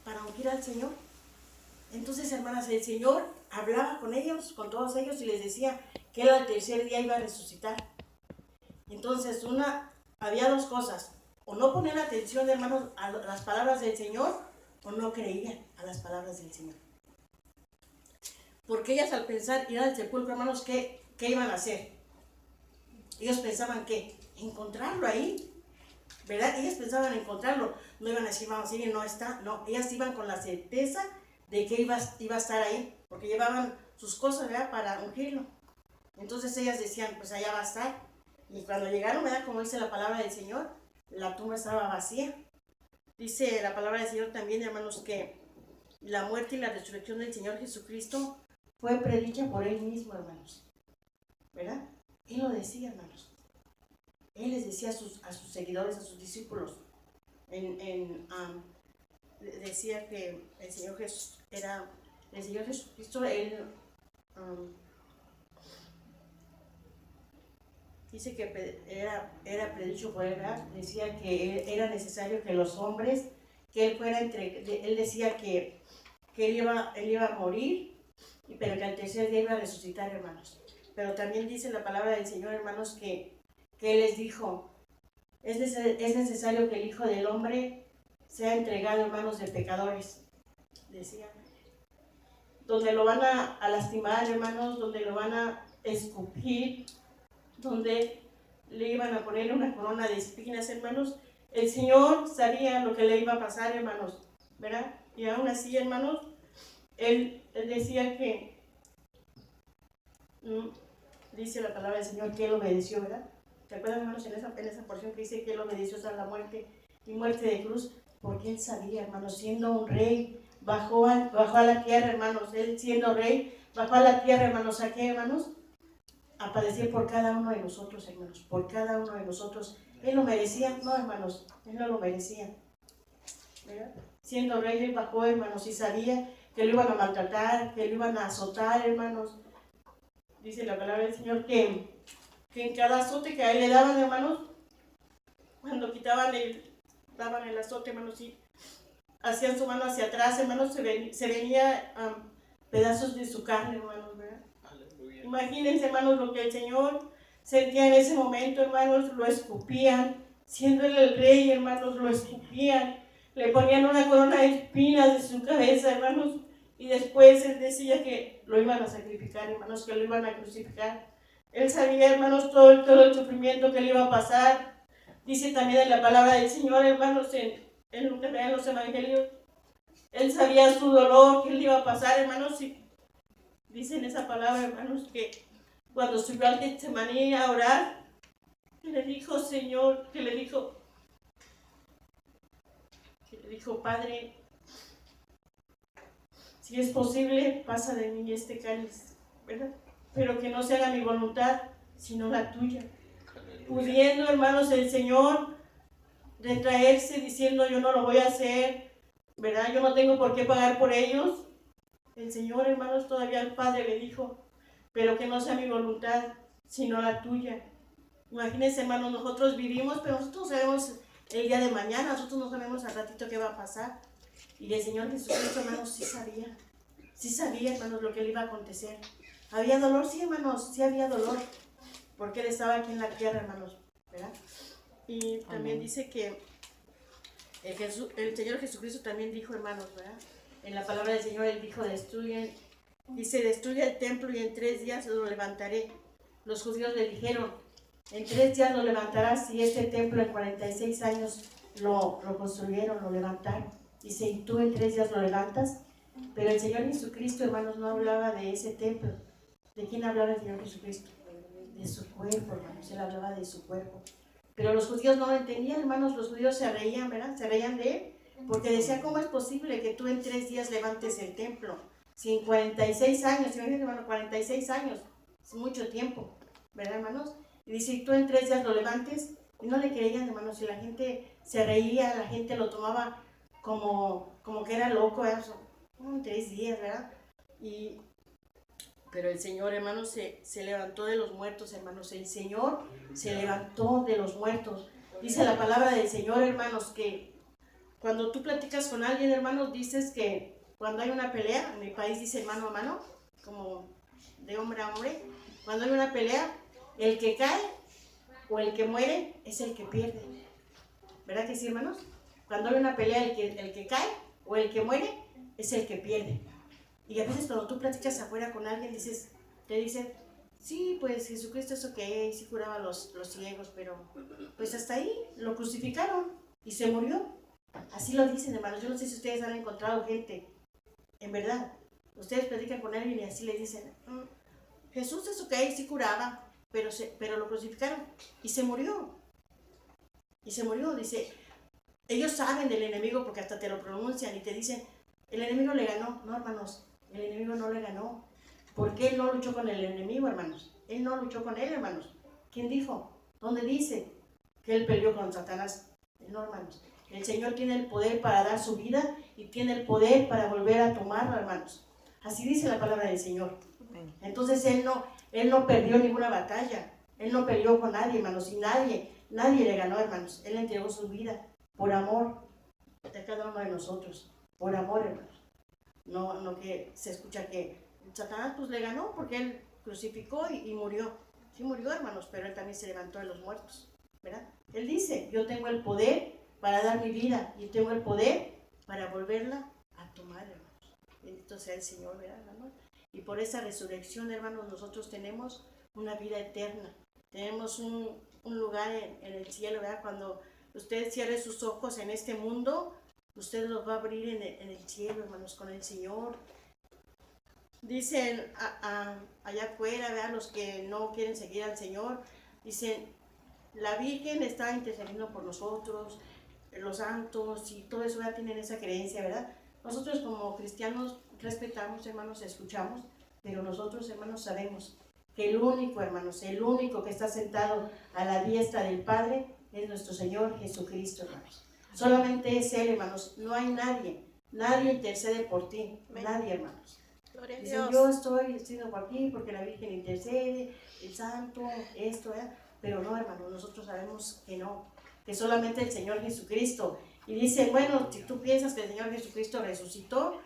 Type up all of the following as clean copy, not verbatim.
para ungir al Señor. Entonces, hermanas, el Señor hablaba con ellos, con todos ellos, y les decía que él al tercer día iba a resucitar. Entonces, había dos cosas: o no ponían atención, hermanos, a las palabras del Señor, o no creían a las palabras del Señor. Porque ellas, al pensar ir al sepulcro, hermanos, ¿qué iban a hacer? Ellos pensaban que encontrarlo ahí, ¿verdad? Ellas pensaban encontrarlo, no iban a decir, vamos a ir y no está, no, ellas iban con la certeza de que iba a estar ahí, porque llevaban sus cosas, ¿verdad?, para ungirlo. Entonces ellas decían, pues allá va a estar. Y cuando llegaron, ¿verdad?, como dice la palabra del Señor, la tumba estaba vacía. Dice la palabra del Señor también, hermanos, que la muerte y la resurrección del Señor Jesucristo fue predicha por Él mismo, hermanos, ¿verdad? Él lo decía, hermanos. Él les decía a sus seguidores, a sus discípulos, decía que el Señor Jesucristo, Él dice que era predicho por Él, ¿verdad? Decía que era necesario que los hombres, que Él fuera Él decía que Él iba a morir, pero que al tercer día iba a resucitar, hermanos. Pero también dice la palabra del Señor, hermanos, que Él les dijo, es necesario que el Hijo del Hombre sea entregado en manos de pecadores, decía, donde lo van a lastimar, hermanos, donde lo van a escupir, donde le iban a poner una corona de espinas, hermanos. El Señor sabía lo que le iba a pasar, hermanos, ¿verdad? Y aún así, hermanos, Él decía que, dice la palabra del Señor, que Él obedeció, ¿verdad? ¿Te acuerdan, hermanos, en esa porción que dice que Él obedeció hasta la muerte y muerte de cruz? Porque Él sabía, hermanos, siendo un rey, bajó a la tierra, hermanos. Él siendo rey, bajó a la tierra, hermanos. ¿A qué, hermanos? A padecer por cada uno de nosotros, hermanos. Por cada uno de nosotros. ¿Él lo merecía? No, hermanos, Él no lo merecía, ¿verdad? Siendo rey, Él bajó, hermanos, y sabía que lo iban a maltratar, que lo iban a azotar, hermanos. Dice la palabra del Señor que en cada azote que a Él le daban, hermanos, cuando daban el azote, hermanos, y hacían su mano hacia atrás, hermanos, se venía pedazos de su carne, hermanos, ¿verdad? Aleluya. Imagínense, hermanos, lo que el Señor sentía en ese momento, hermanos. Lo escupían, siendo Él el rey, hermanos, lo escupían, le ponían una corona de espinas de su cabeza, hermanos, y después Él decía que lo iban a sacrificar, hermanos, que lo iban a crucificar. Él sabía, hermanos, todo el sufrimiento que le iba a pasar. Dice también en la palabra del Señor, hermanos, en lo que vean los evangelios, Él sabía su dolor, que le iba a pasar, hermanos, y dice en esa palabra, hermanos, que cuando subió al Getsemaní a orar, que le dijo, Señor, que le dijo, Padre, si es posible, pasa de mí este cáliz, ¿verdad? Pero que no se haga mi voluntad, sino la tuya. Pudiendo, hermanos, el Señor retraerse diciendo, yo no lo voy a hacer, ¿verdad? Yo no tengo por qué pagar por ellos. El Señor, hermanos, todavía al Padre le dijo, pero que no sea mi voluntad, sino la tuya. Imagínense, hermanos, nosotros vivimos, pero nosotros sabemos el día de mañana, nosotros no sabemos al ratito qué va a pasar. Y el Señor Jesucristo, hermanos, sí sabía, hermanos, lo que le iba a acontecer. ¿Había dolor? Sí, hermanos, sí había dolor, porque Él estaba aquí en la tierra, hermanos, ¿verdad? Y también dice que el Señor Jesucristo también dijo, hermanos, ¿verdad? En la palabra del Señor Él dijo, destruye el templo y en 3 días lo levantaré. Los judíos le dijeron, en 3 días lo levantarás, y este templo en 46 años lo construyeron, lo levantaron. Dice, ¿y tú en 3 días lo levantas? Pero el Señor Jesucristo, hermanos, no hablaba de ese templo. ¿De quién hablaba el Señor Jesucristo? De su cuerpo, hermanos. Él hablaba de su cuerpo. Pero los judíos no lo entendían, hermanos. Los judíos se reían, ¿verdad? Se reían de Él, porque decía, ¿cómo es posible que tú en 3 días levantes el templo? Si en 46 años, imagínense, hermano, 46 años, es mucho tiempo, ¿verdad, hermanos? Y dice, ¿y tú en 3 días lo levantes? Y no le creían, hermanos, y la gente se reía, la gente lo tomaba como que era loco, eso, en 3 días, ¿verdad? Pero el Señor, hermanos, se levantó de los muertos, hermanos. El Señor se levantó de los muertos. Dice la palabra del Señor, hermanos, que cuando tú platicas con alguien, hermanos, dices que cuando hay una pelea, en mi país dice mano a mano, como de hombre a hombre, cuando hay una pelea, el que cae o el que muere es el que pierde. ¿Verdad que sí, hermanos? Cuando hay una pelea, el que cae o el que muere es el que pierde. Y a veces cuando tú platicas afuera con alguien, te dicen, sí, pues Jesucristo es ok, sí curaba a los ciegos, pero pues hasta ahí lo crucificaron y se murió. Así lo dicen, hermanos. Yo no sé si ustedes han encontrado gente, en verdad. Ustedes platican con alguien y así le dicen, Jesús es ok, sí curaba, pero lo crucificaron y se murió. Y se murió, dice. Ellos saben del enemigo porque hasta te lo pronuncian y te dicen, el enemigo le ganó. No, hermanos, el enemigo no le ganó. Porque él no luchó con el enemigo, hermanos. Él no luchó con él, hermanos. ¿Quién dijo? ¿Dónde dice que él peleó con Satanás? No, hermanos. El Señor tiene el poder para dar su vida y tiene el poder para volver a tomarlo, hermanos. Así dice la palabra del Señor. Entonces él no perdió ninguna batalla. Él no peleó con nadie, hermanos. Y nadie le ganó, hermanos. Él entregó su vida por amor de cada uno de nosotros. Por amor, hermanos. No que se escucha que Satanás pues le ganó porque él crucificó y murió. Sí murió, hermanos, pero él también se levantó de los muertos, ¿verdad? Él dice, yo tengo el poder para dar mi vida y tengo el poder para volverla a tomar, hermanos. Bendito sea el Señor, ¿verdad, hermanos? Y por esa resurrección, hermanos, nosotros tenemos una vida eterna. Tenemos un lugar en el cielo, ¿verdad? Cuando usted cierre sus ojos en este mundo, usted los va a abrir en el cielo, hermanos, con el Señor. Dicen allá afuera, ¿verdad? Los que no quieren seguir al Señor, dicen, la Virgen está intercediendo por nosotros, los santos y todo eso, ¿verdad? Tienen esa creencia, ¿verdad? Nosotros como cristianos respetamos, hermanos, escuchamos, pero nosotros, hermanos, sabemos que el único, hermanos, el único que está sentado a la diestra del Padre es nuestro Señor Jesucristo, hermanos. Solamente es Él, hermanos, no hay nadie intercede por ti, nadie, hermanos. Dicen, yo estoy haciendo por aquí porque la Virgen intercede, el santo, esto, pero no, hermano, nosotros sabemos que no, que solamente el Señor Jesucristo. Y dice, bueno, si tú piensas que el Señor Jesucristo resucitó,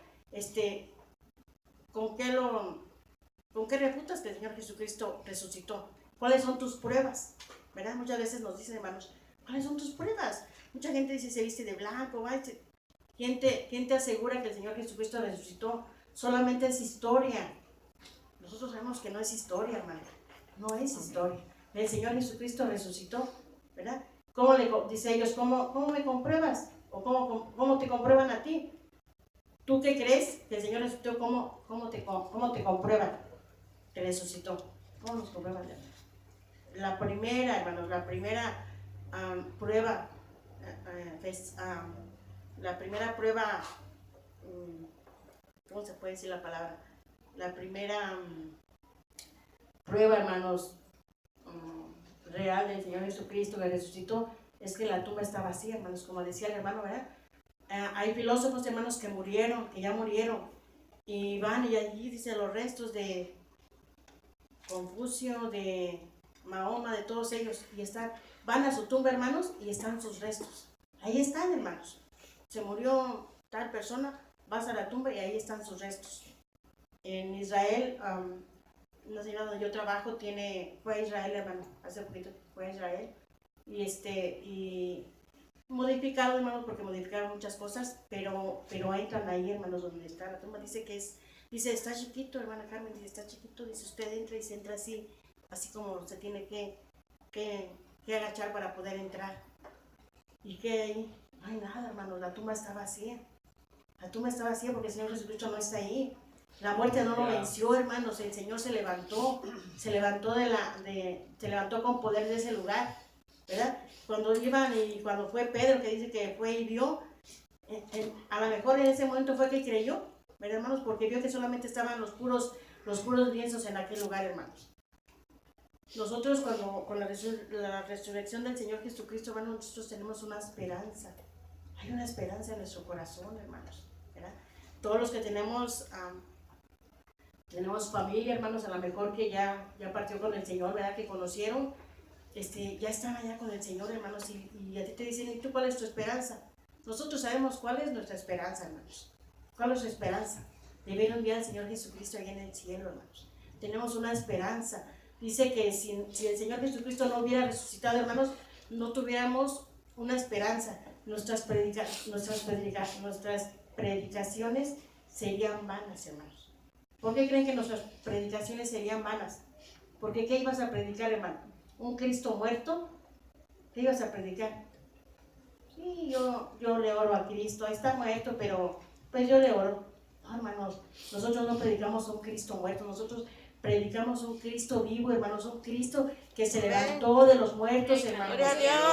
¿con qué refutas que el Señor Jesucristo resucitó? ¿Cuáles son tus pruebas? ¿Verdad? Muchas veces nos dicen, hermanos, ¿cuáles son tus pruebas? Mucha gente dice, se viste de blanco, ¿quién te asegura que el Señor Jesucristo resucitó? Solamente es historia. Nosotros sabemos que no es historia, hermano. No es historia. El Señor Jesucristo resucitó, ¿verdad? Dice ellos, ¿cómo me compruebas? ¿O cómo te comprueban a ti? ¿Tú qué crees que el Señor resucitó? ¿Cómo te comprueban que resucitó? ¿Cómo nos comprueban? La primera, hermanos, prueba, la primera prueba, ¿cómo se puede decir la palabra? La primera prueba, hermanos, real del Señor Jesucristo que resucitó, es que la tumba está vacía, hermanos, como decía el hermano, ¿verdad? Hay filósofos, hermanos, que ya murieron, y van y allí dicen los restos de Confucio, de Mahoma, de todos ellos, y van a su tumba, hermanos, y están sus restos. Ahí están, hermanos. Se murió tal persona, vas a la tumba y ahí están sus restos. En Israel, una señora donde yo trabajo fue a Israel, hermano, hace poquito fue a Israel, y modificado, hermano, porque modificaron muchas cosas, pero entran ahí, hermanos, donde está la tumba. Dice, está chiquito, hermana Carmen, dice, está chiquito, dice, usted entra y se entra así como se tiene que agachar para poder entrar. Y que ahí no hay nada, hermano, la tumba está vacía. La tumba está vacía porque el Señor Jesucristo no está ahí. La muerte no lo venció, hermanos, el Señor se levantó con poder de ese lugar, ¿verdad? Cuando fue Pedro, que dice que fue y vio, a lo mejor en ese momento fue que creyó, ¿verdad, hermanos? Porque vio que solamente estaban los puros lienzos en aquel lugar, hermanos. Nosotros con la resurrección del Señor Jesucristo, hermanos, nosotros tenemos una esperanza. Hay una esperanza en nuestro corazón, hermanos, ¿verdad? Todos los que tenemos familia, hermanos, a lo mejor que ya partió con el Señor, ¿verdad? Que conocieron, ya están allá con el Señor, hermanos, y a ti te dicen, ¿y tú cuál es tu esperanza? Nosotros sabemos cuál es nuestra esperanza, hermanos. ¿Cuál es nuestra esperanza? De ver un día al Señor Jesucristo allá en el cielo, hermanos. Tenemos una esperanza. Dice que si el Señor Jesucristo no hubiera resucitado, hermanos, no tuviéramos una esperanza. Nuestras predicaciones serían vanas, hermanos. ¿Por qué creen que nuestras predicaciones serían vanas? Porque ¿qué ibas a predicar, hermano? ¿Un Cristo muerto? ¿Qué ibas a predicar? Sí, yo le oro a Cristo, está muerto, pero pues yo le oro. No, hermanos, nosotros no predicamos un Cristo muerto, nosotros predicamos un Cristo vivo, hermanos, un Cristo que se levantó de los muertos, hermanos,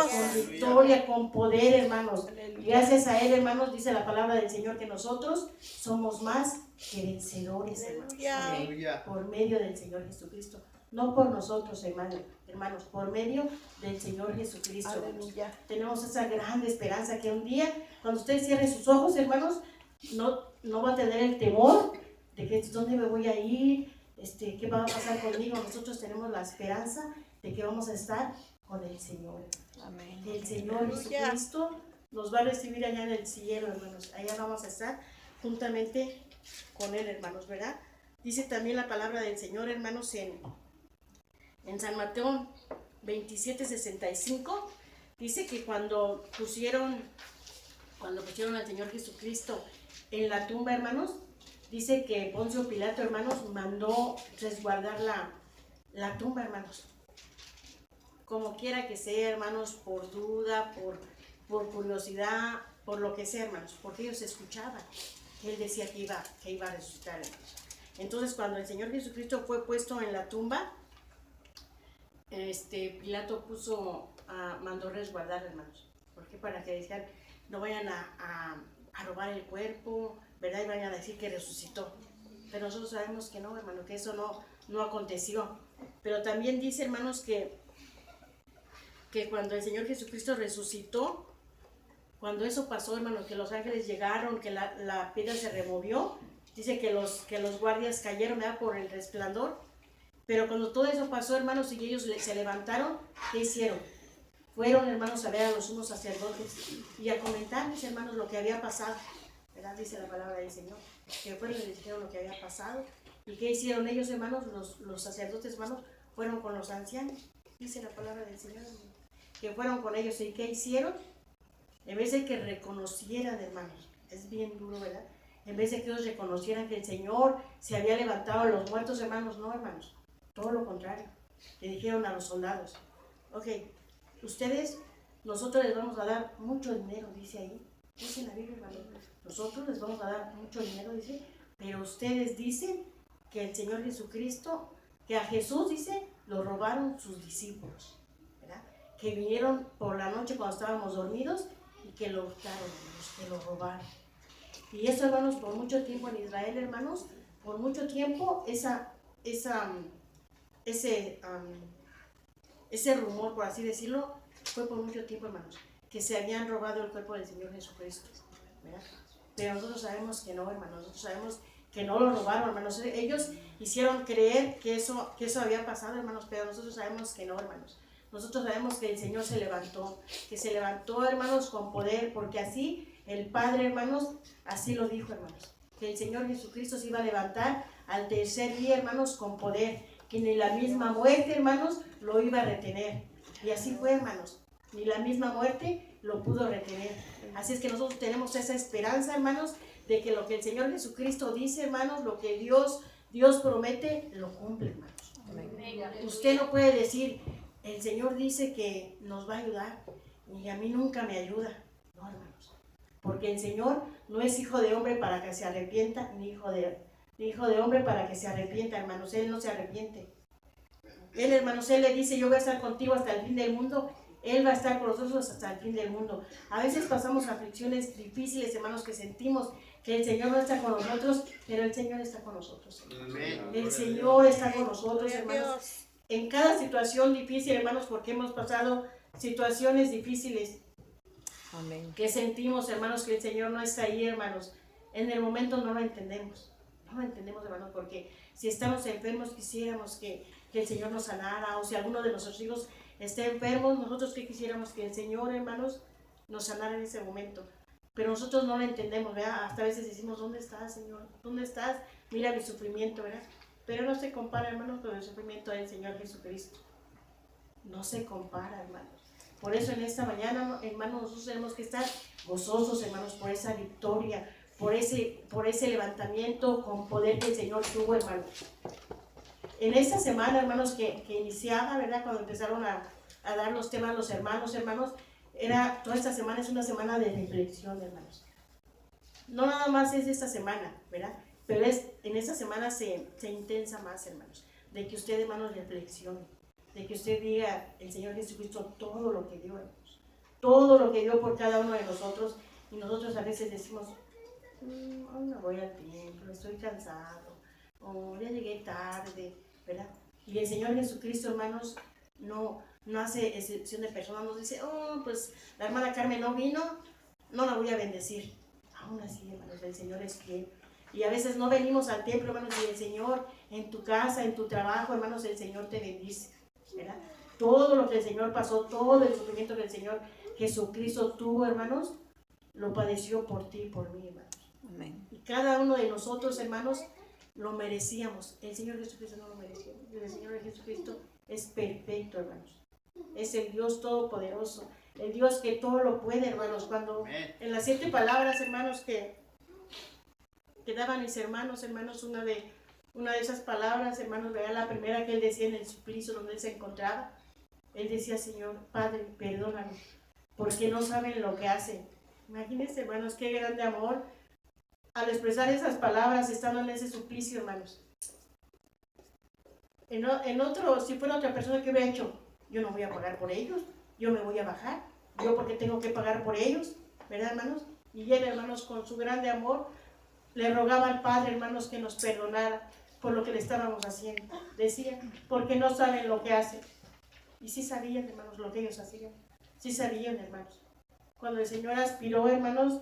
con victoria, con poder, hermanos. Gracias a Él, hermanos, dice la palabra del Señor que nosotros somos más que vencedores, hermanos, por medio del Señor Jesucristo. No por nosotros, hermanos, por medio del Señor Jesucristo. Tenemos esa grande esperanza que un día, cuando usted cierre sus ojos, hermanos, no va a tener el temor de que dónde me voy a ir, qué va a pasar conmigo. Nosotros tenemos la esperanza de que vamos a estar con el Señor. Amén. Que el Señor Jesucristo nos va a recibir allá en el cielo, hermanos. Allá vamos a estar juntamente con Él, hermanos, ¿verdad? Dice también la palabra del Señor, hermanos, en San Mateo 27:65, dice que cuando pusieron al Señor Jesucristo en la tumba, hermanos, dice que Poncio Pilato, hermanos, mandó resguardar la tumba, hermanos. Como quiera que sea, hermanos, por duda, por curiosidad, por lo que sea, hermanos, porque ellos escuchaban que Él decía que iba a resucitar, hermanos. Entonces, cuando el Señor Jesucristo fue puesto en la tumba, Pilato mandó resguardar, hermanos. ¿Por qué? Para que decían, no vayan a robar el cuerpo, ¿verdad? Y vayan a decir que resucitó. Pero nosotros sabemos que no, hermano, que eso no aconteció. Pero también dice, hermanos, que cuando el Señor Jesucristo resucitó, cuando eso pasó, hermanos, que los ángeles llegaron, que la piedra se removió, dice que los guardias cayeron, ¿verdad?, por el resplandor. Pero cuando todo eso pasó, hermanos, y ellos se levantaron, ¿qué hicieron? Fueron, hermanos, a ver a los sumos sacerdotes y a comentarles, hermanos, lo que había pasado, ¿verdad? Dice la palabra del Señor, que fueron y les dijeron lo que había pasado. ¿Y qué hicieron ellos, hermanos? Los sacerdotes, hermanos, fueron con los ancianos, dice la palabra del Señor, que fueron con ellos. ¿Y qué hicieron? En vez de que reconocieran, hermanos, es bien duro, ¿verdad? En vez de que ellos reconocieran que el Señor se había levantado a los muertos, hermanos, no, hermanos. Todo lo contrario, le dijeron a los soldados, ok, nosotros les vamos a dar mucho dinero, dice ahí, dice en la Biblia, hermano, nosotros les vamos a dar mucho dinero, dice, pero ustedes dicen que el Señor Jesucristo, que a Jesús, dice, lo robaron sus discípulos, ¿verdad? Que vinieron por la noche cuando estábamos dormidos y que lo hurtaron, que lo robaron. Y eso, hermanos, por mucho tiempo en Israel, hermanos, por mucho tiempo ese rumor, por así decirlo, fue por mucho tiempo, hermanos, que se habían robado el cuerpo del Señor Jesucristo, ¿verdad? Pero nosotros sabemos que no, hermanos, nosotros sabemos que no lo robaron, hermanos. Ellos hicieron creer que eso había pasado, hermanos, pero nosotros sabemos que no, hermanos. Nosotros sabemos que el Señor se levantó, hermanos, con poder, porque así el Padre, hermanos, así lo dijo, hermanos, que el Señor Jesucristo se iba a levantar al tercer día, hermanos, con poder, que ni la misma muerte, hermanos, lo iba a retener. Y así fue, hermanos, ni la misma muerte lo pudo retener. Así es que nosotros tenemos esa esperanza, hermanos, de que lo que el Señor Jesucristo dice, hermanos, lo que Dios promete, lo cumple, hermanos. Usted no puede decir, el Señor dice que nos va a ayudar y a mí nunca me ayuda. No, hermanos, porque el Señor no es hijo de hombre para que se arrepienta, ni hijo de hombre para que se arrepienta, hermanos. Él no se arrepiente. Él, hermanos, Él le dice, yo voy a estar contigo hasta el fin del mundo. Él va a estar con nosotros hasta el fin del mundo. A veces pasamos aflicciones difíciles, hermanos, que sentimos que el Señor no está con nosotros, pero el Señor está con nosotros. Amén. El Señor está con nosotros, hermanos. En cada situación difícil, hermanos, porque hemos pasado situaciones difíciles. Amén. Que sentimos, hermanos, que el Señor no está ahí, hermanos. En el momento no lo entendemos. No lo entendemos, hermanos, porque si estamos enfermos quisiéramos que el Señor nos sanara, o si alguno de nuestros hijos está enfermo, nosotros que quisiéramos que el Señor, hermanos, nos sanara en ese momento. pero nosotros no lo entendemos, ¿verdad? Hasta a veces decimos, ¿dónde estás, Señor? ¿Dónde estás? Mira mi sufrimiento, ¿verdad? Pero no se compara, hermanos, con el sufrimiento del Señor Jesucristo. No se compara, hermanos. Por eso en esta mañana, hermanos, nosotros tenemos que estar gozosos, hermanos, por esa victoria, por ese levantamiento con poder que el Señor tuvo, hermanos. En esta semana, hermanos, que iniciaba, ¿verdad? Cuando empezaron a dar los temas los hermanos, toda esta semana es una semana de reflexión, hermanos. No nada más es esta semana, ¿verdad? Pero en esta semana se intensa más, hermanos, de que usted, hermanos, reflexione, de que usted diga el Señor Jesucristo todo lo que dio, hermanos, todo lo que dio por cada uno de nosotros, y nosotros a veces decimos, hoy no voy al templo, estoy cansado, o ya llegué tarde, ¿verdad? Y el Señor Jesucristo, hermanos, no hace excepción de personas, nos dice, pues la hermana Carmen no vino, no la voy a bendecir. Aún así, hermanos, el Señor es fiel. Y a veces no venimos al templo, hermanos, y el Señor en tu casa, en tu trabajo, hermanos, el Señor te bendice, ¿verdad? Todo lo que el Señor pasó, todo el sufrimiento que el Señor Jesucristo tuvo, hermanos, lo padeció por ti y por mí, hermanos. Amén. Y cada uno de nosotros, hermanos, lo merecíamos. El Señor Jesucristo no lo merecía. El Señor Jesucristo es perfecto, hermanos. Es el Dios todopoderoso, el Dios que todo lo puede, hermanos. Cuando en las 7 palabras, hermanos, que daban mis hermanos, una de esas palabras, hermanos, vean la primera que él decía en el suplicio donde él se encontraba. Él decía, Señor, Padre, perdóname, porque no saben lo que hacen. Imagínense, hermanos, qué grande amor al expresar esas palabras estando en ese suplicio, hermanos. En otro, si fuera otra persona que hubiera hecho, yo no voy a pagar por ellos, yo me voy a bajar, yo porque tengo que pagar por ellos, ¿verdad, hermanos? Y él, hermanos, con su grande amor, le rogaba al Padre, hermanos, que nos perdonara por lo que le estábamos haciendo. Decía, porque no saben lo que hacen. Y sí sabían, hermanos, lo que ellos hacían. Sí sabían, hermanos. Cuando el Señor aspiró, hermanos,